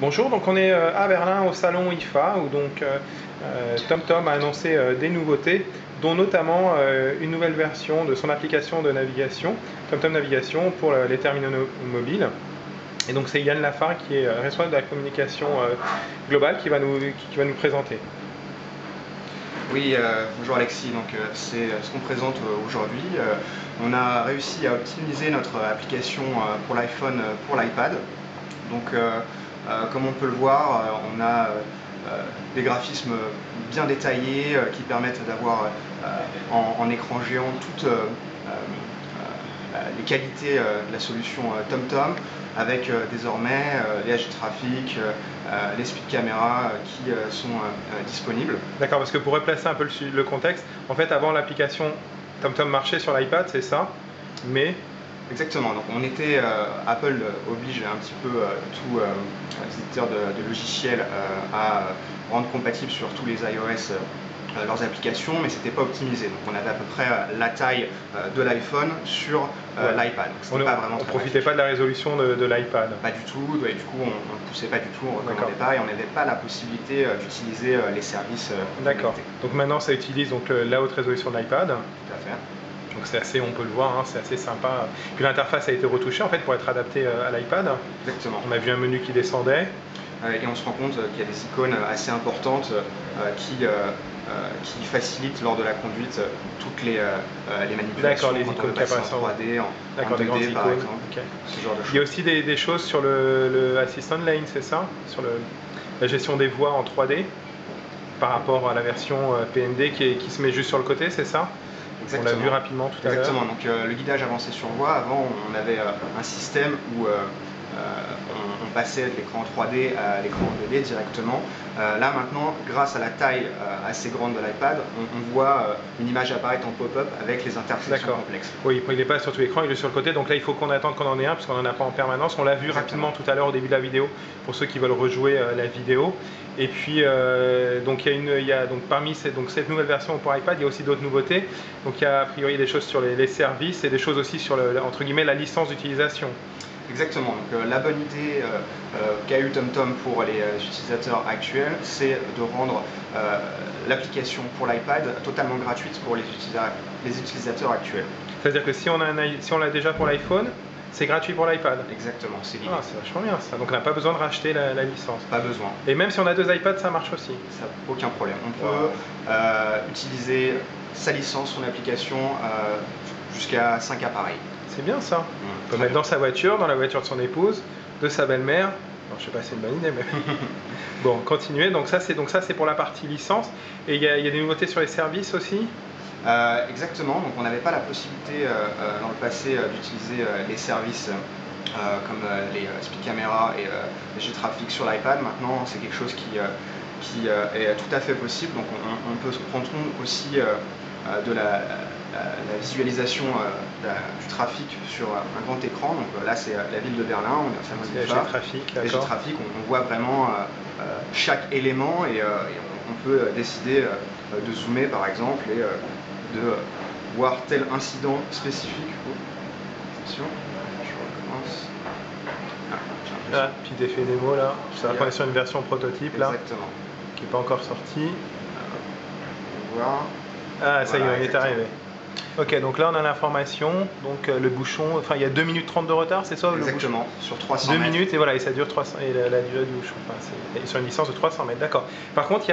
Bonjour, donc on est à Berlin au salon IFA où donc TomTom a annoncé des nouveautés, dont notamment une nouvelle version de son application de navigation, TomTom Navigation pour les terminaux mobiles. Et donc c'est Yann Lafare qui est responsable de la communication globale qui va nous présenter. Oui, bonjour Alexis, donc c'est ce qu'on présente aujourd'hui. On a réussi à optimiser notre application pour l'iPhone, pour l'iPad. Donc comme on peut le voir, on a des graphismes bien détaillés qui permettent d'avoir en écran géant toutes les qualités de la solution TomTom, avec désormais les hg-traffic, les speed caméras qui sont disponibles. D'accord, parce que pour replacer un peu le contexte, en fait avant l'application TomTom marchait sur l'iPad, c'est ça, mais... Exactement, donc on était, Apple oblige un petit peu tous les éditeurs de logiciels à rendre compatible sur tous les iOS leurs applications, mais c'était pas optimisé. Donc on avait à peu près la taille de l'iPhone sur l'iPad. On ne profitait pas de la résolution de l'iPad. Pas du tout, et du coup on ne poussait pas du tout, on ne recommandait pas, et on n'avait pas la possibilité d'utiliser les services. D'accord, donc maintenant ça utilise donc, la haute résolution de l'iPad. Tout à fait. Donc c'est assez, on peut le voir, hein, c'est assez sympa. Puis l'interface a été retouchée en fait pour être adaptée à l'iPad. Exactement. On a vu un menu qui descendait. Et on se rend compte qu'il y a des icônes assez importantes qui facilitent lors de la conduite toutes les manipulations. D'accord, les icônes qui apparaissent en 3D, en 2D par exemple, ce genre de choses. Il y a aussi des choses sur le Assistant Lane, c'est ça? Sur la gestion des voies en 3D par rapport à la version PND qui se met juste sur le côté, c'est ça? Exactement. On l'a vu rapidement tout à l'heure. Exactement, donc le guidage avancé sur voie, avant on avait un système où on passait de l'écran 3D à l'écran 2D directement. Là maintenant, grâce à la taille assez grande de l'iPad, on voit une image apparaître en pop-up avec les intersections complexes. Oui, il n'est pas sur tout l'écran, il est sur le côté, donc là il faut qu'on attende qu'on en ait un, parce qu'on n'en a pas en permanence. On l'a vu rapidement tout à l'heure au début de la vidéo, pour ceux qui veulent rejouer la vidéo. Et puis, donc parmi cette nouvelle version pour iPad, il y a aussi d'autres nouveautés. Donc il y a a priori des choses sur les services et des choses aussi sur entre guillemets la licence d'utilisation. Exactement, donc la bonne idée qu'a eu TomTom pour les utilisateurs actuels, c'est de rendre l'application pour l'iPad totalement gratuite pour les utilisateurs actuels. C'est-à-dire que si on l'a déjà pour l'iPhone, c'est gratuit pour l'iPad. Exactement, c'est l'idée. Ah, c'est vachement bien ça. Donc on n'a pas besoin de racheter la licence. Pas besoin. Et même si on a deux iPads, ça marche aussi. Ça, aucun problème. On peut utiliser sa licence, son application jusqu'à 5 appareils. C'est bien ça. On peut mettre dans sa voiture, dans la voiture de son épouse, de sa belle-mère. Je ne sais pas si c'est une bonne idée, mais... Bon, continuez. Donc ça, c'est pour la partie licence. Et il y a des nouveautés sur les services aussi? Exactement. Donc on n'avait pas la possibilité dans le passé d'utiliser les services comme les speed caméras et les hg-traffic sur l'iPad. Maintenant, c'est quelque chose qui est tout à fait possible. Donc on peut se prendre compte aussi de la visualisation du trafic sur un grand écran. Donc là c'est la ville de Berlin, on est au salon d'IFA. Les hg-traffic, on voit vraiment chaque élément et on peut décider de zoomer par exemple et de voir tel incident spécifique. Attention, je recommence. Petit effet démo là, ça va sur une version prototype là. Exactement. Qui n'est pas encore sortie. On va voir. Ah, ça y est, on est arrivé. Ok, donc là on a l'information, donc le bouchon, enfin il y a 2 minutes 30 de retard, c'est ça? Exactement, sur 300 2 mètres. minutes et voilà, et ça dure 300, et la durée du bouchon, enfin, c'est sur une licence de 300 mètres, d'accord. Par contre,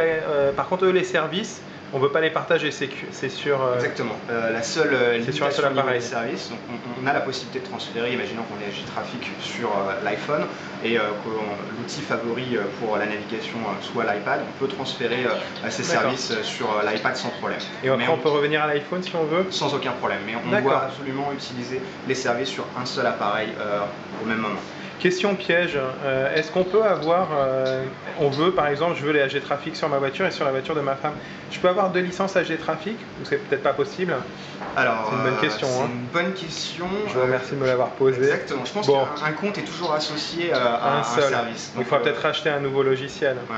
eux les services, on ne peut pas les partager, c'est sur... Exactement, la seule limitation sur un seul appareil. des services, donc on a la possibilité de transférer, imaginons qu'on ait hg-traffic sur l'iPhone et que l'outil favori pour la navigation soit l'iPad, on peut transférer ces services sur l'iPad sans problème. Et après on peut revenir à l'iPhone si on veut? Sans aucun problème, mais on doit absolument utiliser les services sur un seul appareil au même moment. Question piège, est-ce qu'on peut avoir, on veut par exemple, je veux les hg-traffic sur ma voiture et sur la voiture de ma femme, je peux avoir 2 licences hg-traffic ou c'est peut-être pas possible? Alors, c'est une bonne question. C'est une bonne question. Je vous remercie de me l'avoir posée. Exactement, je pense qu'un compte est toujours associé à un service. Donc, il faudra peut-être racheter un nouveau logiciel. Ouais.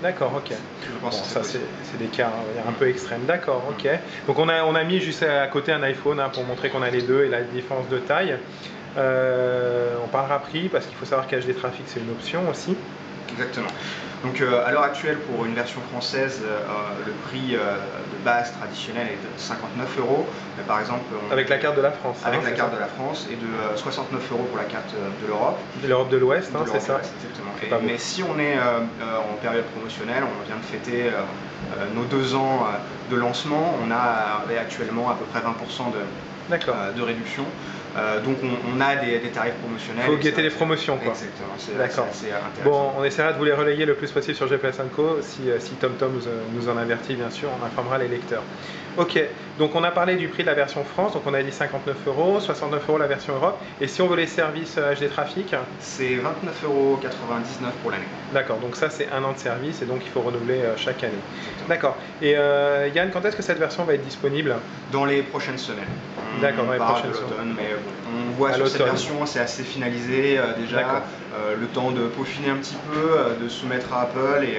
D'accord, ok. Je pense bon, ça c'est des cas un peu extrêmes. D'accord, ok. Donc on a mis juste à côté un iPhone pour montrer qu'on a les deux et la différence de taille. On parlera prix parce qu'il faut savoir qu'HD Traffic c'est une option aussi. Exactement. Donc à l'heure actuelle, pour une version française, le prix de base traditionnel est de 59 €. Mais par exemple, avec la carte de la France. Avec la carte ça de la France, et de 69 € pour la carte de l'Europe. De l'Europe de l'Ouest, c'est ça. Exactement. Mais si on est en période promotionnelle, on vient de fêter nos 2 ans de lancement, on a actuellement à peu près 20% de réduction. Donc on a des tarifs promotionnels. Il faut guetter les promotions, quoi. Exactement, c'est assez intéressant. Bon, on essaiera de vous les relayer le plus possible sur GPS & Co. Si TomTom nous en avertit, bien sûr, on informera les lecteurs. Ok, donc on a parlé du prix de la version France, donc on a dit 59 €, 69 € la version Europe. Et si on veut les services HD Trafic, c'est 29,99 € pour l'année. D'accord, donc ça c'est un an de service et donc il faut renouveler chaque année. D'accord. Et Yann, quand est-ce que cette version va être disponible? Dans les prochaines semaines. D'accord, dans les prochaines semaines. Mais bon, on voit sur cette version, c'est assez finalisé déjà. Le temps de peaufiner un petit peu, de soumettre à Apple et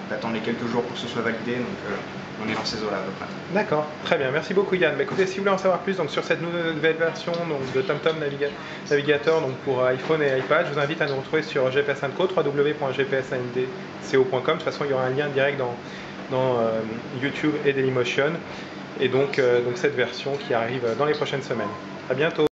d'attendre les quelques jours pour que ce soit validé. Donc on est dans ces eaux-là à peu près. D'accord, très bien, merci beaucoup Yann. Bah, écoutez, si vous voulez en savoir plus donc, sur cette nouvelle version donc, de TomTom Navigator donc, pour iPhone et iPad, je vous invite à nous retrouver sur GPS & Co, www.gpsandco.com. De toute façon, il y aura un lien direct dans YouTube et Dailymotion. Et donc cette version qui arrive dans les prochaines semaines. À bientôt.